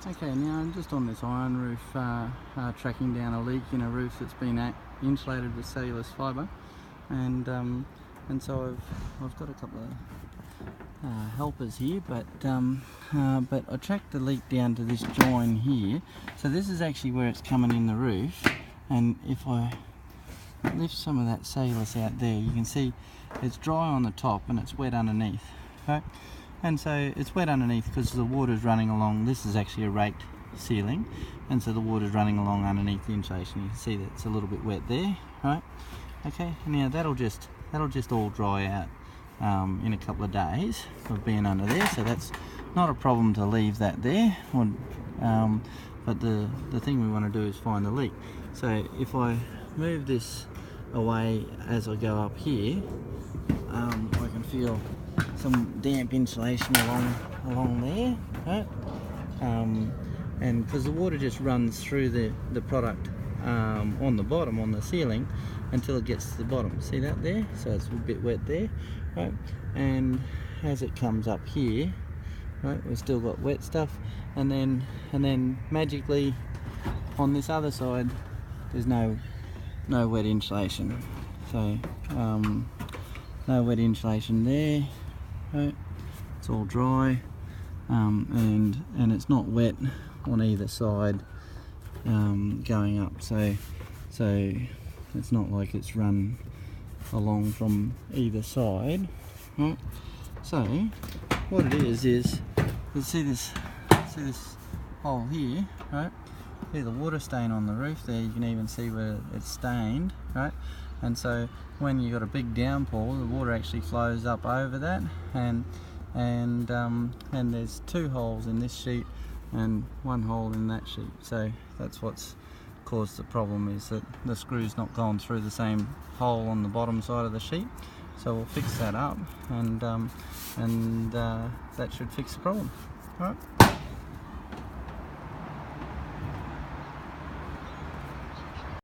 Okay, now I'm just on this iron roof tracking down a leak in a roof that's been insulated with cellulose fibre, and so I've got a couple of helpers here, but I tracked the leak down to this join here. So this is actually where it's coming in the roof, and if I lift some of that cellulose out there, you can see it's dry on the top and it's wet underneath, right? And so it's wet underneath because the water's running along. This is actually a raked ceiling, and so the water's running along underneath the insulation. You can see that it's a little bit wet there, right? Okay, now that'll just all dry out in a couple of days of being under there, so that's not a problem to leave that there. But the thing we want to do is find the leak. So if I move this away as I go up here, I can feel some damp insulation along there, right? And because the water just runs through the product on the bottom, on the ceiling, until it gets to the bottom. See that there? So it's a bit wet there, right? And as it comes up here, right, we've still got wet stuff, and then magically on this other side there's no wet insulation. So no wet insulation there, right? It's all dry, and it's not wet on either side going up, so it's not like it's run along from either side, right? So what it is you see this hole here, right? See the water stain on the roof there. You can even see where it's stained, right? And so when you've got a big downpour, the water actually flows up over that, and there's two holes in this sheet and one hole in that sheet. So that's what's caused the problem, is that the screw's not gone through the same hole on the bottom side of the sheet. So we'll fix that up, and that should fix the problem. All right.